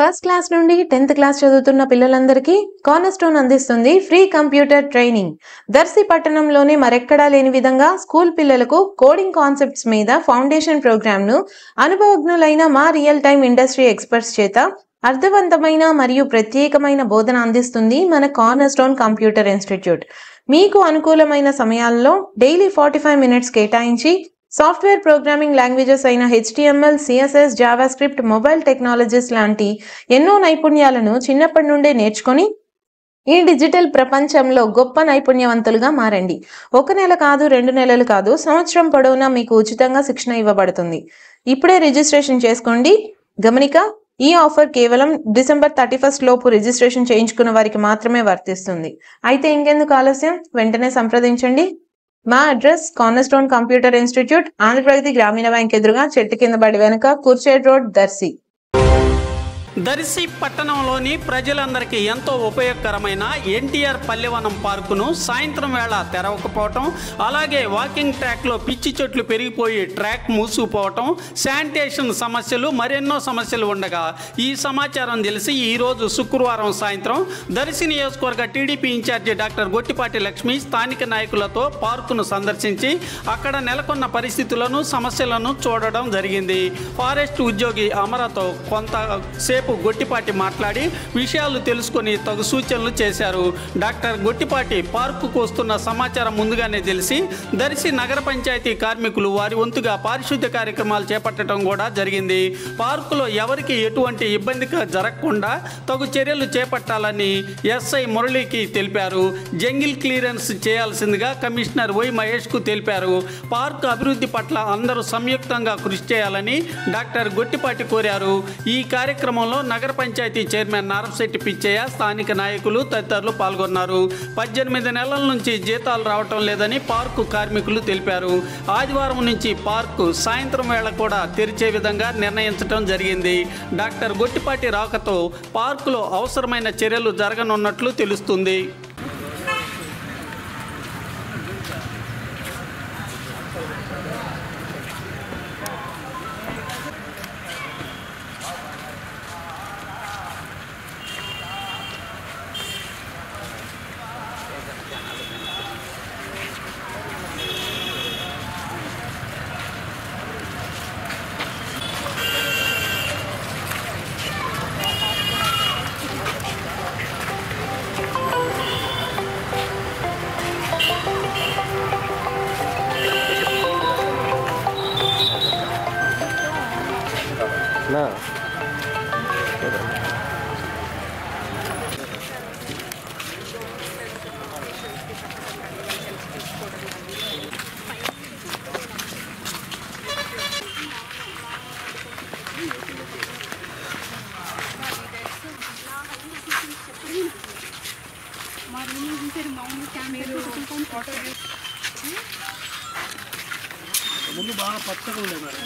First class నుండి 10th class చదువుతున్న పిల్లలందరికీ కార్నర్స్టోన్ అందిస్తుంది ఫ్రీ కంప్యూటర్ ట్రైనింగ్. దర్శి పట్టణంలోనే మరెక్కడా లేని విధంగా స్కూల్ పిల్లలకు కోడింగ్ కాన్సెప్ట్స్ మీద ఫౌండేషన్ ప్రోగ్రామ్ను అనుభవజ్ఞులైన మా రియల్ టైమ్ ఇండస్ట్రీ ఎక్స్పర్ట్స్ చేత అర్థవంతమైన మరియు ప్రత్యేకమైన బోధన అందిస్తుంది మన కార్నర్స్టోన్ కంప్యూటర్ ఇన్స్టిట్యూట్. మీకు అనుకూలమైన సమయాల్లో డైలీ 45 మినిట్స్ కేటాయించి సాఫ్ట్వేర్ ప్రోగ్రామింగ్ లాంగ్వేజెస్ అయిన HTML, CSS, JavaScript, mobile technologies లాంటి ఎన్నో నైపుణ్యాలను చిన్నప్పటి నుండే నేర్చుకొని ఈ డిజిటల్ ప్రపంచంలో గొప్ప నైపుణ్యవంతులుగా మారండి. 1 నెల కాదు, 2 నెలలు కాదు, సంవత్సరం పొడవునా మీకు ఉచితంగా శిక్షణ ఇవ్వబడుతుంది. ఇప్పుడే రిజిస్ట్రేషన్ చేసుకోండి. గమనిక, ఈ ఆఫర్ కేవలం డిసెంబర్ 31 లోపు రిజిస్ట్రేషన్ చేయించుకున్న వారికి మాత్రమే వర్తిస్తుంది. అయితే ఇంకెందుకు ఆలస్యం, వెంటనే సంప్రదించండి. మా address cornerstone computer institute, Andhra Pragathi గ్రామీణ బ్యాంక్ ఎదురుగా, చెట్టు కింద బడి వెనుక, కూర్చేడ్ రోడ్, దర్శి. దర్శి పట్టణంలోని ప్రజలందరికీ ఎంతో ఉపయోగకరమైన ఎన్టీఆర్ పల్లెవనం పార్కును సాయంత్రం వేళ తెరవకపోవటం, అలాగే వాకింగ్ ట్రాక్లో పిచ్చి చెట్లు పెరిగిపోయి ట్రాక్ మూసుకుపోవటం, శానిటేషన్ సమస్యలు, మరెన్నో సమస్యలు ఉండగా ఈ సమాచారం తెలిసి ఈరోజు శుక్రవారం సాయంత్రం దర్శి నియోజకవర్గ టీడీపీ ఇన్ఛార్జి డాక్టర్ గొట్టిపాటి లక్ష్మి స్థానిక నాయకులతో పార్కును సందర్శించి అక్కడ నెలకొన్న పరిస్థితులను, సమస్యలను చూడడం జరిగింది. ఫారెస్ట్ ఉద్యోగి అమరతో కొంతసేపు గొట్టిపాటి మాట్లాడి విషయాలు తెలుసుకొని తగు సూచనలు చేశారు. డాక్టర్ గొట్టిపాటి పార్కుకు వస్తున్న సమాచారం ముందుగానే తెలిసి దర్శి నగర పంచాయతీ కార్మికులు వారి వంతుగా పారిశుద్ధ్య కార్యక్రమాలు చేపట్టడం కూడా జరిగింది. పార్కులో ఎవరికి ఎటువంటి ఇబ్బంది జరగకుండా తగు చర్యలు చేపట్టాలని ఎస్ఐ మురళికి తెలిపారు. జంగిల్ క్లియరెన్స్ చేయాల్సిందిగా కమిషనర్ వై మహేష్కు తెలిపారు. పార్కు అభివృద్ధి పట్ల అందరూ సంయుక్తంగా కృషి చేయాలని డాక్టర్ గొట్టిపాటి కోరారు. ఈ కార్యక్రమంలో నగర పంచాయతీ చైర్మన్ నారంశెట్టి పిచ్చయ్య, స్థానిక నాయకులు తదితరులు పాల్గొన్నారు. 18 నెలల నుంచి జీతాలు రావటం లేదని పార్కు కార్మికులు తెలిపారు. ఆదివారం నుంచి పార్కు సాయంత్రం వేళ కూడా తెరిచే విధంగా నిర్ణయించడం జరిగింది. డాక్టర్ గొట్టిపాటి రాకతో పార్కులో అవసరమైన చర్యలు జరగనున్నట్లు తెలుస్తుంది. నా ముందు బాగా పచ్చగా ఉండేది మేడం.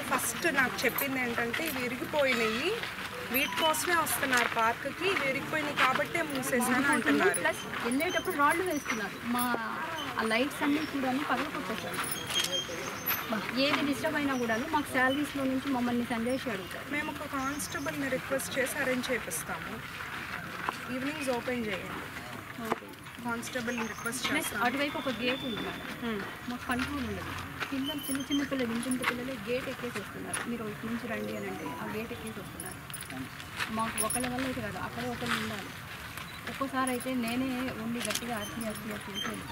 ఫస్ట్ నాకు చెప్పింది ఏంటంటే ఇవి విరిగిపోయినాయి, వీటి కోసమే వస్తున్నారు పార్క్కి, ఇవి విరిగిపోయినాయి కాబట్టే మూసేసాను అంటున్నారు. ప్లస్ వెళ్ళేటప్పుడు రాళ్ళు వేస్తున్నారు. మా ఆ లైట్స్ అన్నీ కూడా పగలు కొట్టేశారు. ఏది డిస్టర్బ్ అయినా కూడా మాకు శాలరీస్లో నుంచి మమ్మల్ని సందేశం అడుగుతారు. మేము ఒక కానిస్టేబుల్ని రిక్వెస్ట్ చేసి అరేంజ్ చేపిస్తాము. ఈవినింగ్స్ ఓపెన్ చేయండి. కానిస్టేబుల్ని రిక్వెస్ట్ చేస్తాం. అటువైపు ఒక గేట్ ఉంది మేడం, మాకు కంట్రోల్ ఉండదు. పిల్లలు చిన్న పిల్లలు, ఇంటింటి పిల్లలు గేట్ ఎక్కేసి వస్తున్నారు. మీరు ఇటు నుంచి రండి అని అంటే ఆ గేట్ ఎక్కేసి వస్తున్నారు. మాకు ఒకళ్ళ వల్ల అయితే కాదు, అక్కడ ఒకళ్ళు ఉండాలి. ఒక్కోసారి అయితే నేనే ఉండి గట్టిగా అర్చి వెళ్ళిపోతాను.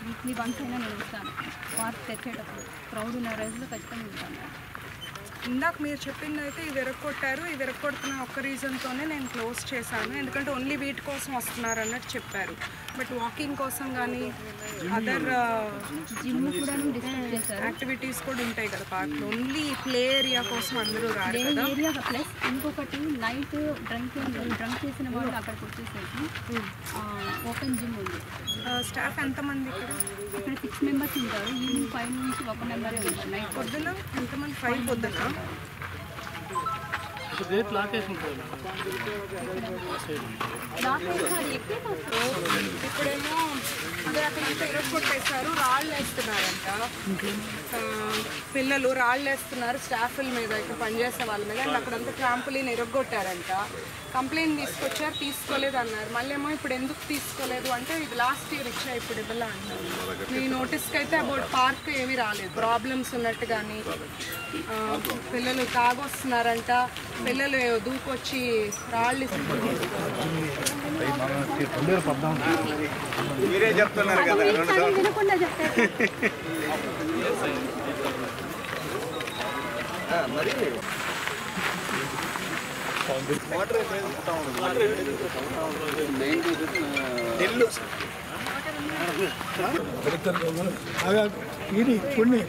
వీక్లీ వన్స్ అయినా నేను వస్తాను. పార్క్ తెచ్చేటప్పుడు క్రౌడ్ ఉన్న రోజుల్లో ఖచ్చితంగా ఉంటాను. ఇందాక మీరు చెప్పింది అయితే ఇవి విరగొట్టారు, ఇవి విరగొడుతున్న ఒక్క రీజన్తోనే నేను క్లోజ్ చేశాను. ఎందుకంటే ఓన్లీ వీటి కోసం వస్తున్నారు అన్నట్టు చెప్పారు. బట్ వాకింగ్ కోసం కానీ అదర్ జిమ్ కూడా డిస్టర్బ్ చేశారు. యాక్టివిటీస్ కూడా ఉంటాయి కదా పార్క్లో. ఓన్లీ ప్లే ఏరియా కోసం అందరూ రారు కదా. ఏరియా ప్లస్ ఇంకొకటి నైట్ డ్రంక్ చేసిన వాళ్ళు అక్కడికి వచ్చేసరికి ఓపెన్ జిమ్ ఉంది. స్టాఫ్ ఎంతమంది ఇక్కడ 6 మెంబర్స్ ఉంటారు. ఈవినింగ్ 5 నుంచి 1 మెంబరే ఉంటారు. నైట్ పొద్దున ఎంతమంది? 5 పొద్దున ఇప్పుడేమో అందరూ అక్కడ ఇంకా ఇరగొట్టేశారు, రాళ్ళు వేస్తున్నారంట. పిల్లలు రాళ్ళు వేస్తున్నారు స్టాఫ్ల మీద, ఇక్కడ పనిచేసే వాళ్ళ మీద. అండ్ అక్కడంతా ట్రాంపులిన్ ఇరగొట్టారంట. కంప్లైంట్ తీసుకొచ్చారు, తీసుకోలేదు అన్నారు. మళ్ళీ ఏమో ఇప్పుడు ఎందుకు తీసుకోలేదు అంటే ఇది లాస్ట్ ఇయర్ ఇచ్చా, ఇప్పుడు ఇవ్వాల అంటారు. మీ నోటీస్కి అయితే అబౌట్ పార్క్ ఏమీ రాలేదు, ప్రాబ్లమ్స్ ఉన్నట్టు. కానీ పిల్లలు తాగొస్తున్నారంట, పిల్లలు దూకొచ్చి రాళ్ళు మీరే చెప్తున్నారు కదా. మరి ఇది కొన్ని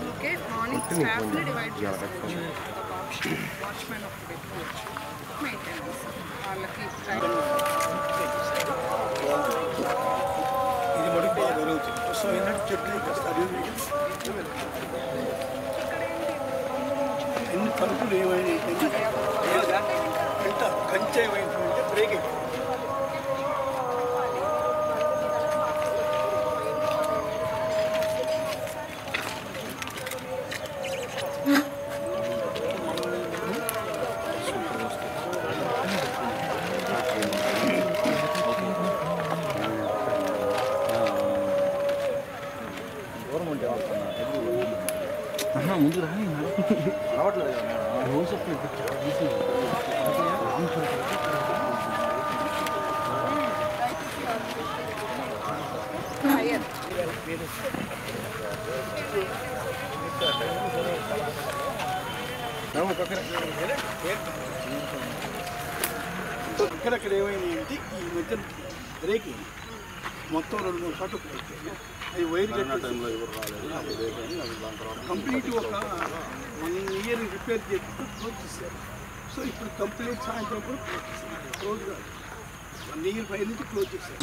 ఓకే. మార్నింగ్ స్టాఫ్ని డివైడ్ చేసుకోవచ్చు. వాచ్మెన్ ఒకటి, మెయింటెనెన్స్ వాళ్ళకి ఇది మడుగు బాగా జరుగుతుంది. చెట్లు ఎన్ని తలుపులు ఏమైనా ఎంత కంచె ఏమైందంటే బ్రేక్ అయిపోయింది. ముందు రావట్లేదు ఇక్కడక్కడ ఏమైంది అంటే ఈ మధ్య బ్రేక్ మొత్తం 2-3 సార్లు అది వైర్ టైంలో ఎవరు రాలేదు. కంప్లీట్ ఒక 1 year రిపేర్ చేసి క్లోజ్ చేశారు. సో ఇప్పుడు కంప్లీట్ సాయంత్రం కూడా క్లోజ్ కాదు. 1 year పై నుంచి క్లోజ్ చేశారు.